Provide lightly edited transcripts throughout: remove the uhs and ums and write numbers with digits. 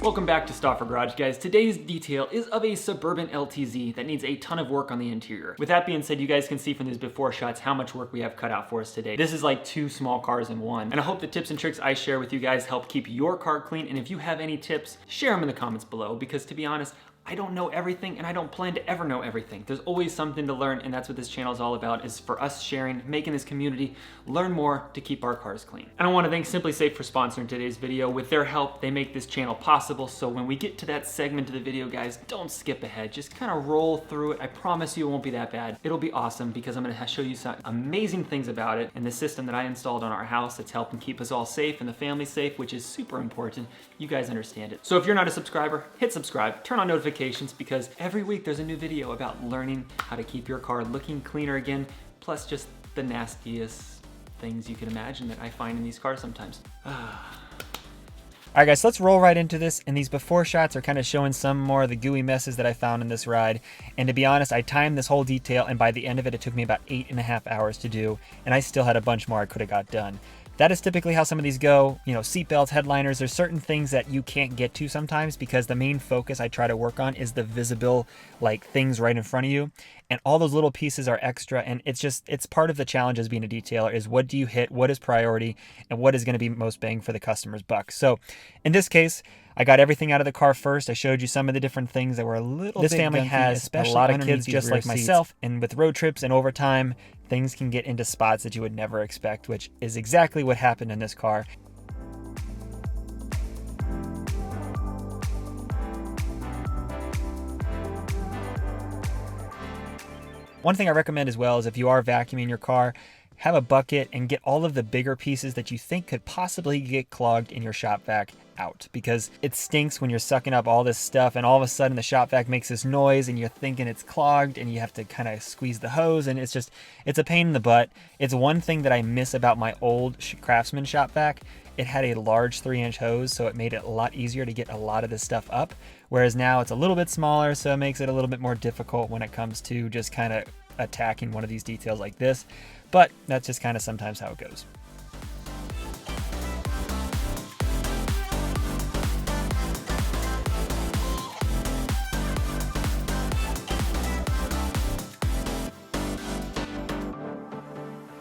Welcome back to Stauffer Garage, guys. Today's detail is of a Suburban LTZ that needs a ton of work on the interior. With that being said, you guys can see from these before shots how much work we have cut out for us today. This is like two small cars in one. And I hope the tips and tricks I share with you guys help keep your car clean. And if you have any tips, share them in the comments below, because to be honest, I don't know everything and I don't plan to ever know everything. There's always something to learn, and that's what this channel is all about, is for us sharing, making this community learn more to keep our cars clean. And I want to thank Simply Safe for sponsoring today's video. With their help, they make this channel possible. So when we get to that segment of the video, guys, don't skip ahead. Just kind of roll through it. I promise you it won't be that bad. It'll be awesome because I'm going to show you some amazing things about it and the system that I installed on our house that's helping keep us all safe and the family safe, which is super important. You guys understand it. So if you're not a subscriber, hit subscribe, turn on notifications, because every week there's a new video about learning how to keep your car looking cleaner again, plus just the nastiest things you can imagine that I find in these cars sometimes. All right, guys, so let's roll right into this. And these before shots are kind of showing some more of the gooey messes that I found in this ride. And to be honest, I timed this whole detail, and by the end of it, it took me about 8.5 hours to do, and I still had a bunch more I could have got done. That is typically how some of these go. You know, seatbelts, headliners, there's certain things that you can't get to sometimes because the main focus I try to work on is the visible, like, things right in front of you. And all those little pieces are extra, and it's part of the challenge as being a detailer, is what do you hit, what is priority, and what is going to be most bang for the customer's buck. So in this case, I got everything out of the car first. I showed you some of the different things that were a little bit. This family has a lot of kids just like myself, and with road trips and overtime, things can get into spots that you would never expect, which is exactly what happened in this car. One thing I recommend as well is if you are vacuuming your car, have a bucket and get all of the bigger pieces that you think could possibly get clogged in your shop vac out, because it stinks when you're sucking up all this stuff and all of a sudden the shop vac makes this noise and you're thinking it's clogged and you have to kind of squeeze the hose, and it's a pain in the butt. It's one thing that I miss about my old Craftsman shop vac. It had a large 3-inch hose, so it made it a lot easier to get a lot of this stuff up, whereas now it's a little bit smaller, so it makes it a little bit more difficult when it comes to just kind of attacking one of these details like this. But that's just kind of sometimes how it goes.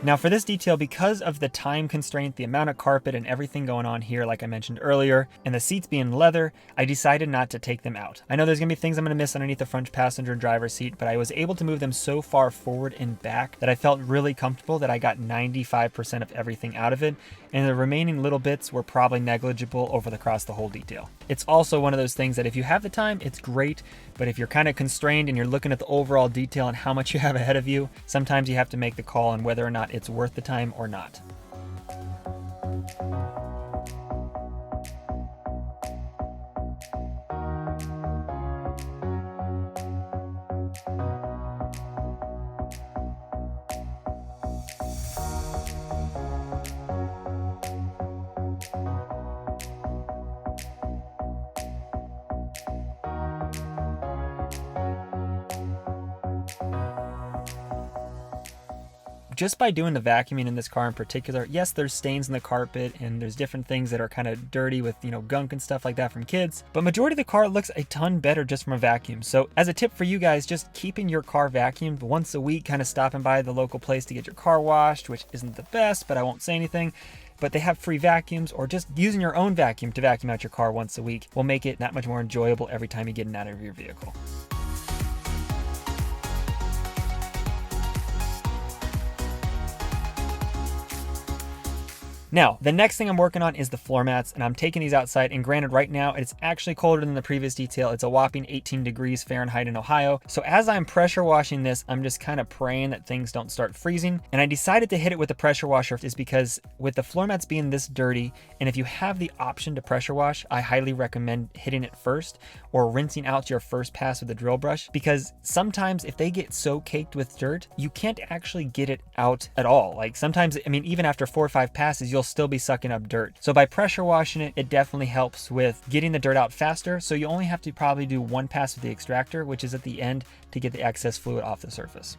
Now for this detail, because of the time constraint, the amount of carpet and everything going on here, like I mentioned earlier, and the seats being leather, I decided not to take them out. I know there's gonna be things I'm gonna miss underneath the front passenger and driver's seat, but I was able to move them so far forward and back that I felt really comfortable that I got 95% of everything out of it, and the remaining little bits were probably negligible across the whole detail. It's also one of those things that if you have the time, it's great, but if you're kind of constrained and you're looking at the overall detail and how much you have ahead of you, sometimes you have to make the call on whether or not it's worth the time or not. Just by doing the vacuuming in this car in particular, yes, there's stains in the carpet and there's different things that are kind of dirty with, you know, gunk and stuff like that from kids, but majority of the car looks a ton better just from a vacuum. So as a tip for you guys, just keeping your car vacuumed once a week, kind of stopping by the local place to get your car washed, which isn't the best, but I won't say anything. But they have free vacuums, or just using your own vacuum to vacuum out your car once a week will make it that much more enjoyable every time you get in and out of your vehicle. Now, the next thing I'm working on is the floor mats, and I'm taking these outside, and granted right now it's actually colder than the previous detail. It's a whopping 18 degrees Fahrenheit in Ohio. So as I'm pressure washing this, I'm just kind of praying that things don't start freezing. And I decided to hit it with the pressure washer is because with the floor mats being this dirty, and if you have the option to pressure wash, I highly recommend hitting it first or rinsing out your first pass with the drill brush, because sometimes if they get so caked with dirt, you can't actually get it out at all. Like sometimes, I mean, even after 4 or 5 passes, you'll still be sucking up dirt. So by pressure washing it, it definitely helps with getting the dirt out faster. So you only have to probably do 1 pass with the extractor, which is at the end, to get the excess fluid off the surface.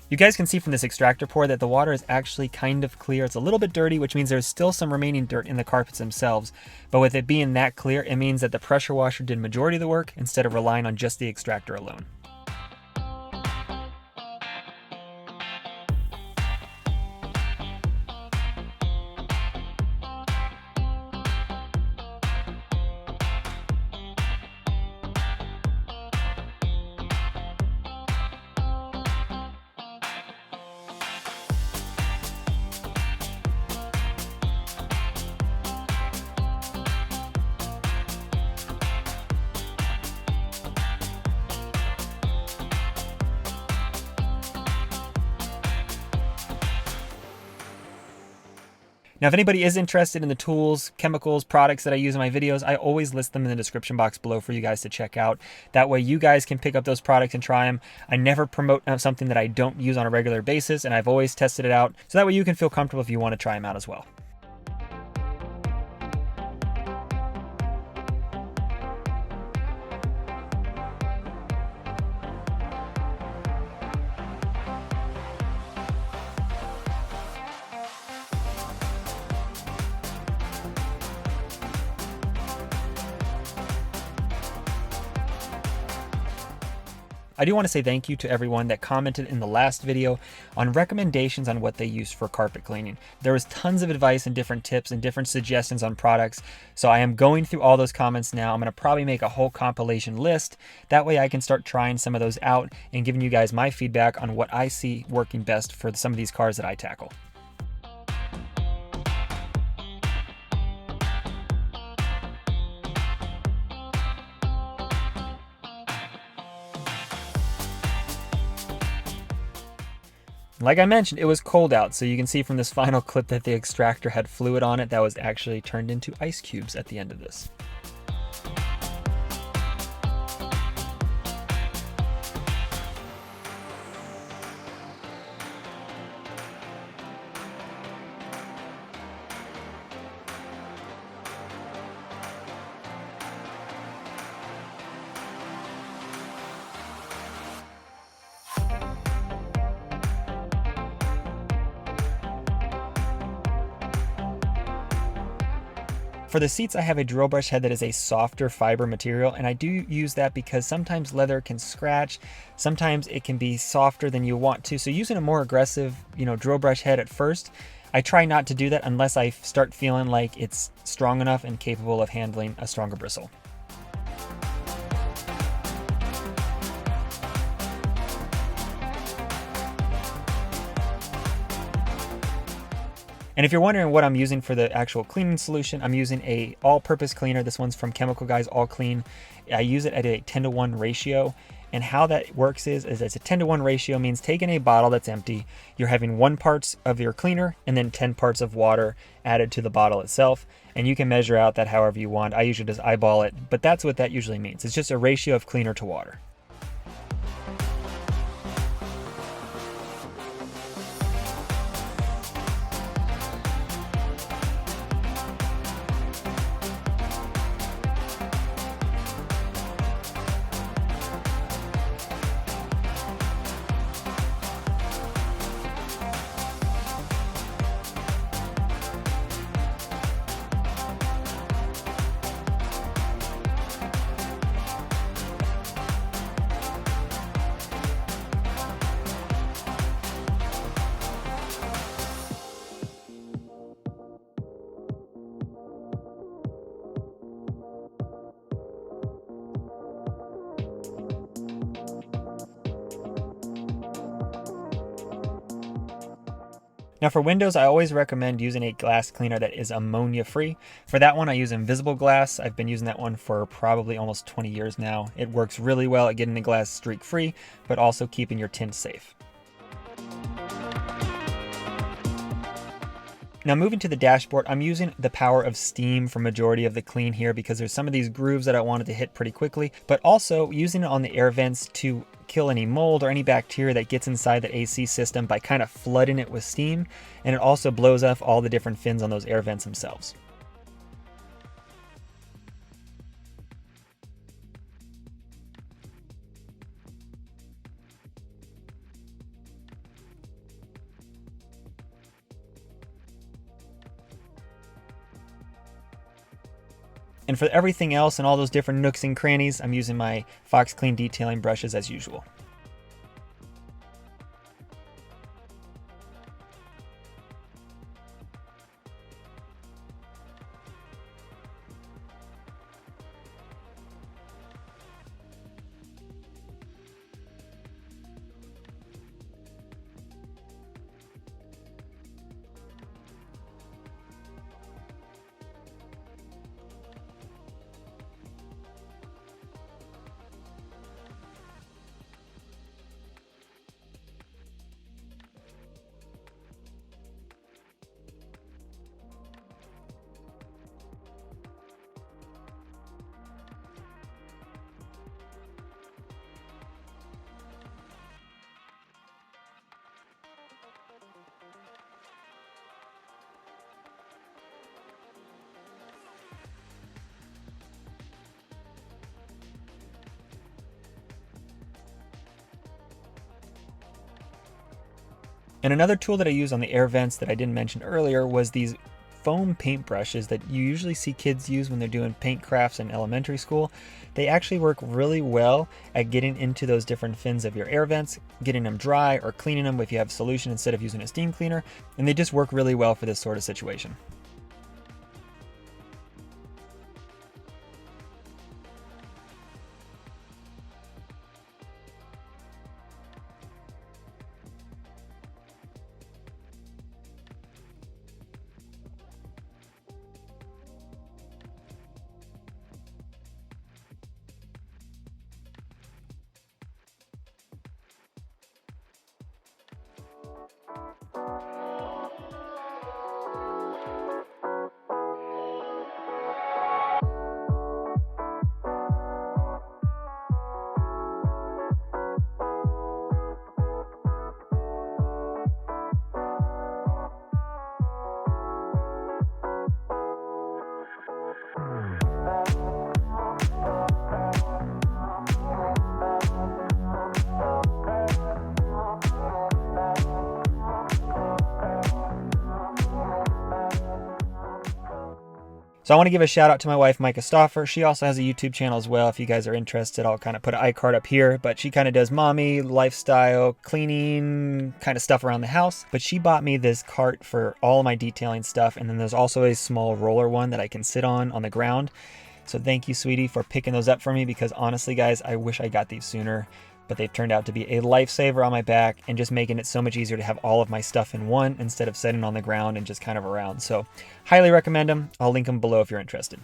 You guys can see from this extractor pour that the water is actually kind of clear. It's a little bit dirty, which means there's still some remaining dirt in the carpets themselves. But with it being that clear, it means that the pressure washer did majority of the work instead of relying on just the extractor alone. Now, if anybody is interested in the tools, chemicals, products that I use in my videos, I always list them in the description box below for you guys to check out. That way you guys can pick up those products and try them. I never promote something that I don't use on a regular basis, and I've always tested it out. So that way you can feel comfortable if you want to try them out as well. I do want to say thank you to everyone that commented in the last video on recommendations on what they use for carpet cleaning. There was tons of advice and different tips and different suggestions on products. So I am going through all those comments now. I'm going to probably make a whole compilation list. That way I can start trying some of those out and giving you guys my feedback on what I see working best for some of these cars that I tackle. Like I mentioned, it was cold out, so you can see from this final clip that the extractor had fluid on it that was actually turned into ice cubes at the end of this. For the seats, I have a drill brush head that is a softer fiber material, and I do use that because sometimes leather can scratch, sometimes it can be softer than you want to. So using a more aggressive, drill brush head at first, I try not to do that unless I start feeling like it's strong enough and capable of handling a stronger bristle. And if you're wondering what I'm using for the actual cleaning solution, I'm using a all-purpose cleaner. This one's from Chemical Guys All Clean. I use it at a 10-to-1 ratio. And how that works is it's a 10-to-1 ratio means taking a bottle that's empty, you're having 1 part of your cleaner and then 10 parts of water added to the bottle itself. And you can measure out that however you want. I usually just eyeball it, but that's what that usually means. It's just a ratio of cleaner to water. Now for windows, I always recommend using a glass cleaner that is ammonia free. For that one, I use Invisible Glass. I've been using that one for probably almost 20 years now. It works really well at getting the glass streak free, but also keeping your tint safe. Now moving to the dashboard, I'm using the power of steam for majority of the clean here because there's some of these grooves that I wanted to hit pretty quickly, but also using it on the air vents to kill any mold or any bacteria that gets inside the AC system by kind of flooding it with steam, and it also blows off all the different fins on those air vents themselves. And for everything else and all those different nooks and crannies, I'm using my Fox Clean detailing brushes as usual. And another tool that I use on the air vents that I didn't mention earlier was these foam paint brushes that you usually see kids use when they're doing paint crafts in elementary school. They actually work really well at getting into those different fins of your air vents, getting them dry or cleaning them if you have solution instead of using a steam cleaner. And they just work really well for this sort of situation. So I want to give a shout out to my wife, Micah Stauffer. She also has a YouTube channel as well. If you guys are interested, I'll kind of put an iCard up here. But she kind of does mommy, lifestyle, cleaning, kind of stuff around the house. But she bought me this cart for all of my detailing stuff. And then there's also a small roller one that I can sit on the ground. So thank you, sweetie, for picking those up for me, because honestly, guys, I wish I got these sooner. But they've turned out to be a lifesaver on my back and just making it so much easier to have all of my stuff in one instead of sitting on the ground and just kind of around. So highly recommend them. I'll link them below if you're interested.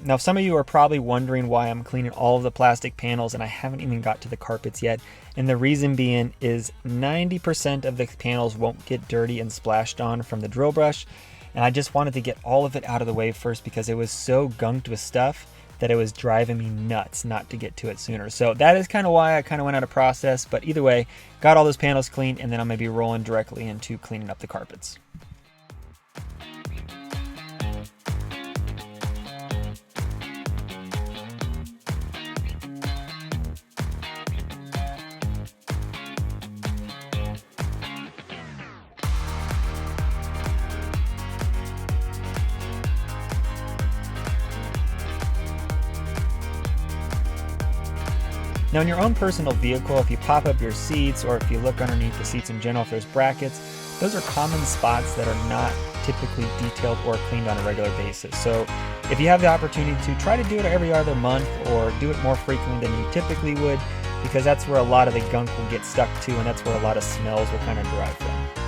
Now, some of you are probably wondering why I'm cleaning all of the plastic panels and I haven't even got to the carpets yet. And the reason being is 90% of the panels won't get dirty and splashed on from the drill brush. And I just wanted to get all of it out of the way first because it was so gunked with stuff that it was driving me nuts not to get to it sooner. So that is kind of why I kind of went out of process. But either way, got all those panels cleaned, and then I'm going to be rolling directly into cleaning up the carpets. Now, in your own personal vehicle, if you pop up your seats or if you look underneath the seats in general, if there's brackets, those are common spots that are not typically detailed or cleaned on a regular basis. So if you have the opportunity to, try to do it every other month or do it more frequently than you typically would, because that's where a lot of the gunk will get stuck to, and that's where a lot of smells will kind of derive from.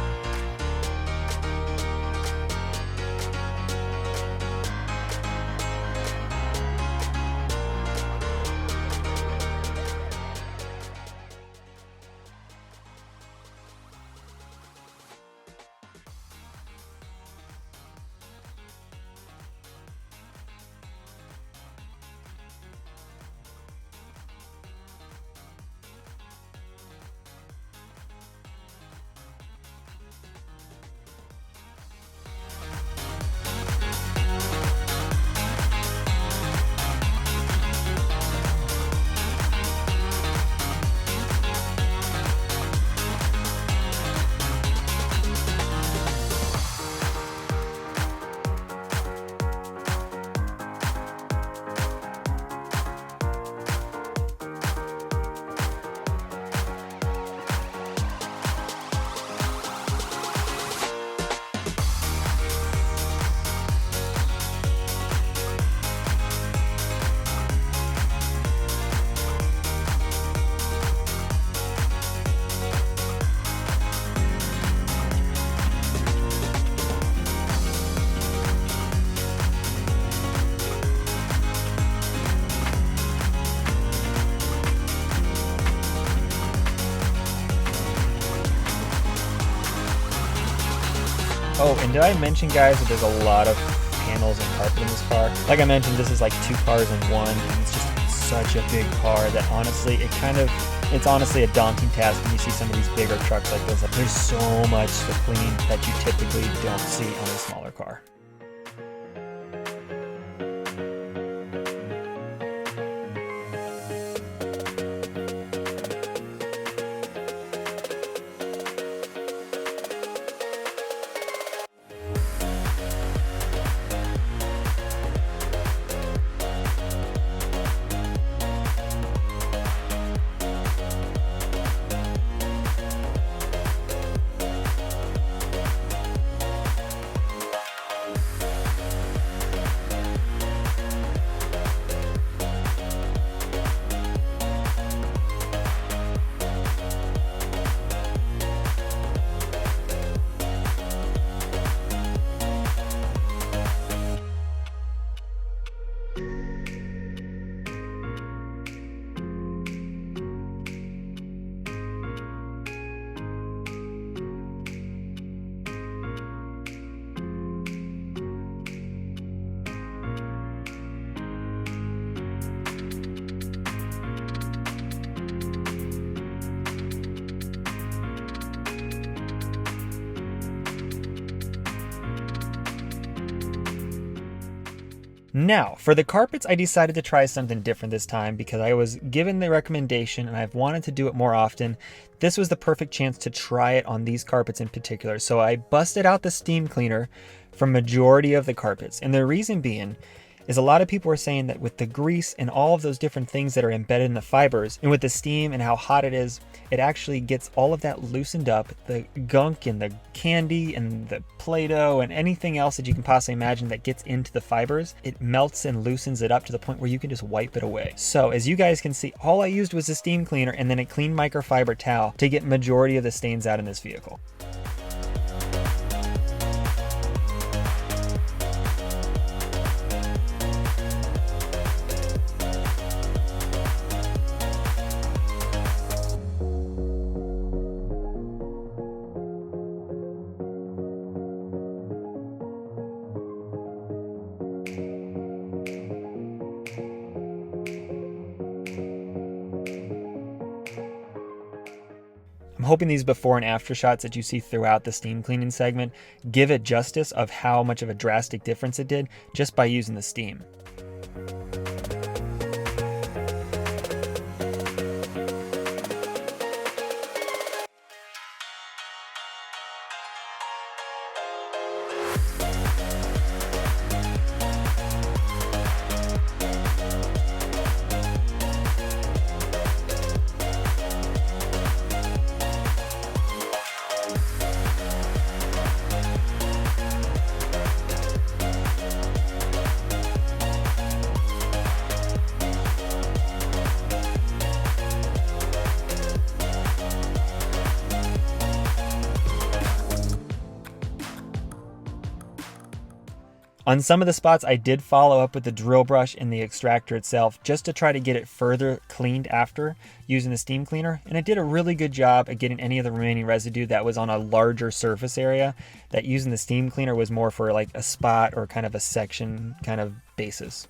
Oh, and did I mention, guys, that there's a lot of panels and carpet in this car? Like I mentioned, this is like 2 cars in one, and it's just such a big car that honestly, it's honestly a daunting task when you see some of these bigger trucks like this. Like, there's so much to clean that you typically don't see on a smaller car. Now, for the carpets, I decided to try something different this time because I was given the recommendation and I've wanted to do it more often. This was the perfect chance to try it on these carpets in particular. So I busted out the steam cleaner for majority of the carpets. And the reason being is a lot of people are saying that with the grease and all of those different things that are embedded in the fibers, and with the steam and how hot it is, it actually gets all of that loosened up. The gunk and the candy and the Play-Doh and anything else that you can possibly imagine that gets into the fibers, it melts and loosens it up to the point where you can just wipe it away. So as you guys can see, all I used was a steam cleaner and then a clean microfiber towel to get majority of the stains out in this vehicle. I'm hoping these before and after shots that you see throughout the steam cleaning segment give it justice of how much of a drastic difference it did just by using the steam. On some of the spots, I did follow up with the drill brush and the extractor itself just to try to get it further cleaned after using the steam cleaner. And it did a really good job at getting any of the remaining residue that was on a larger surface area, that using the steam cleaner was more for like a spot or kind of a section kind of basis.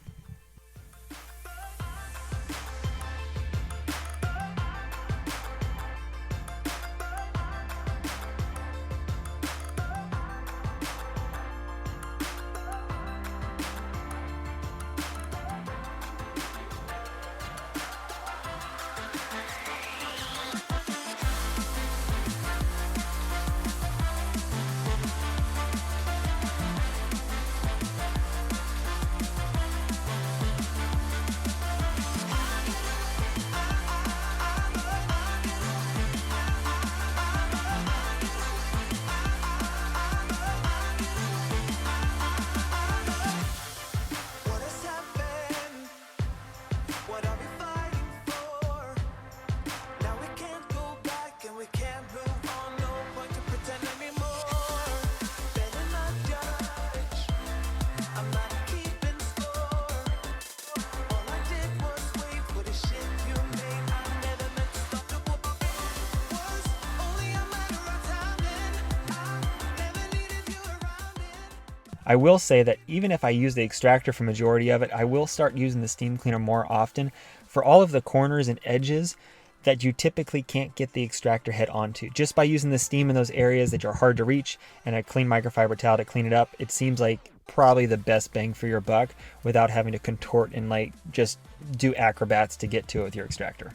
I will say that even if I use the extractor for majority of it, I will start using the steam cleaner more often for all of the corners and edges that you typically can't get the extractor head onto. Just by using the steam in those areas that are hard to reach and a clean microfiber towel to clean it up, it seems like probably the best bang for your buck without having to contort and like just do acrobats to get to it with your extractor.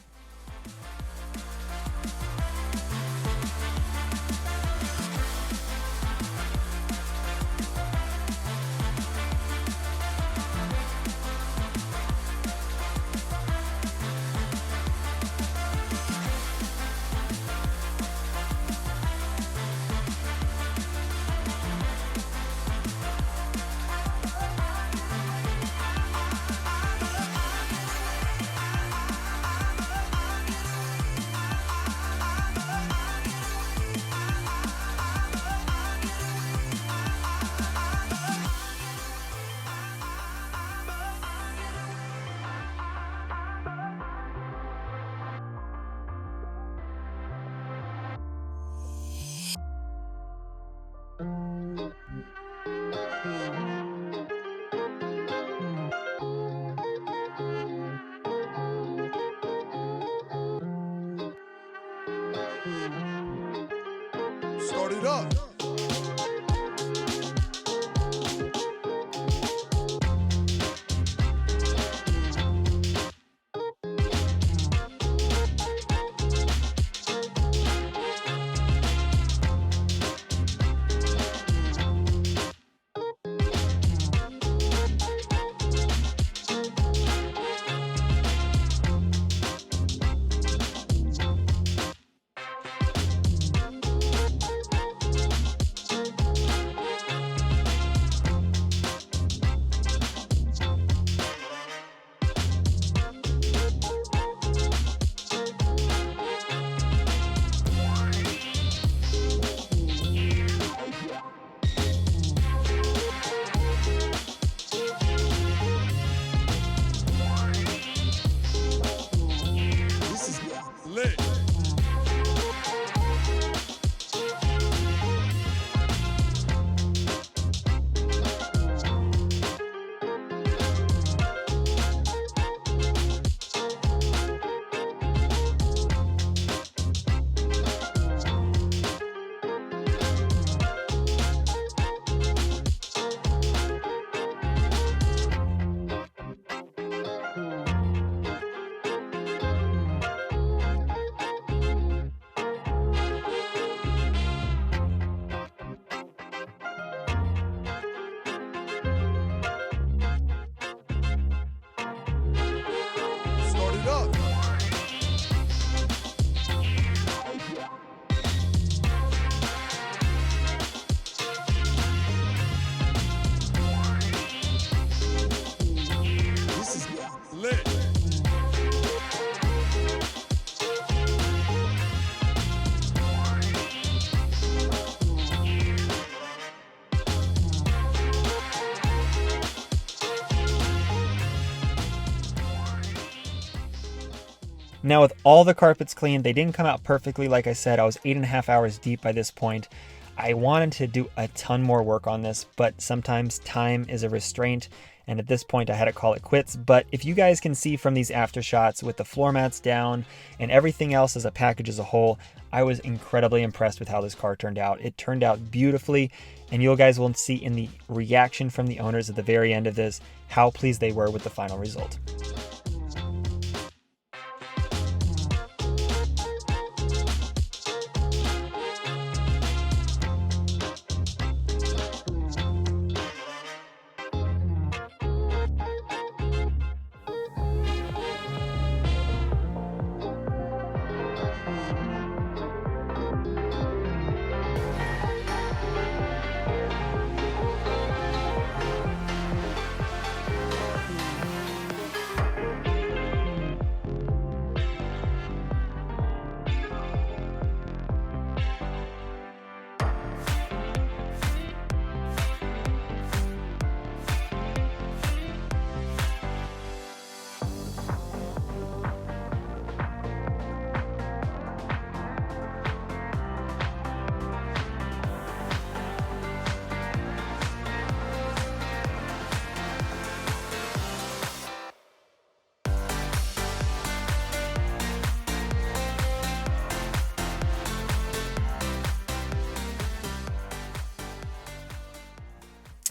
Start it up. Now with all the carpets cleaned, they didn't come out perfectly. Like I said, I was 8.5 hours deep by this point. I wanted to do a ton more work on this, but sometimes time is a restraint. And at this point I had to call it quits. But if you guys can see from these after shots with the floor mats down and everything else as a package as a whole, I was incredibly impressed with how this car turned out. It turned out beautifully, and you guys will see in the reaction from the owners at the very end of this how pleased they were with the final result.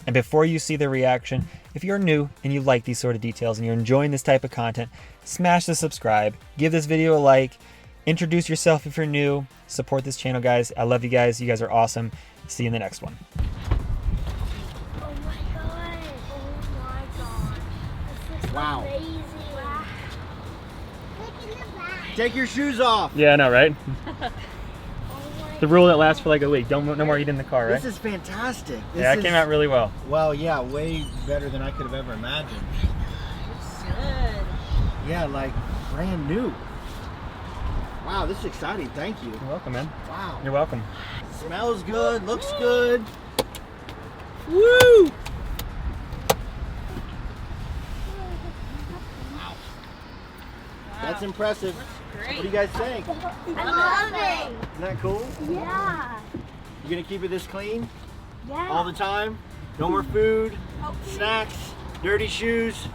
And before you see the reaction, if you're new and you like these sort of details and you're enjoying this type of content, smash the subscribe, give this video a like, introduce yourself if you're new, support this channel, guys. I love you guys. You guys are awesome. See you in the next one. Oh my god. Oh my god. This is Wow. amazing. Wow. Look in the back. Take your shoes off. Yeah, I know, right? Oh my The rule that lasts for like a week. No more eating in the car, right? This is fantastic. This Yeah, it is, came out really well. Well, yeah, way better than I could have ever imagined. It's good. Yeah, like brand new. Wow, this is exciting. Thank you. You're welcome, man. Wow. You're welcome. Smells good, looks good. Woo! Wow. That's impressive. What do you guys think? I love it. Isn't that cool? Yeah. You gonna keep it this clean Yeah. all the time? No more food, snacks, dirty shoes,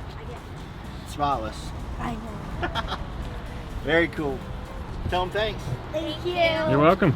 spotless. I know. Very cool. Tell them thanks. Thank you. You're welcome.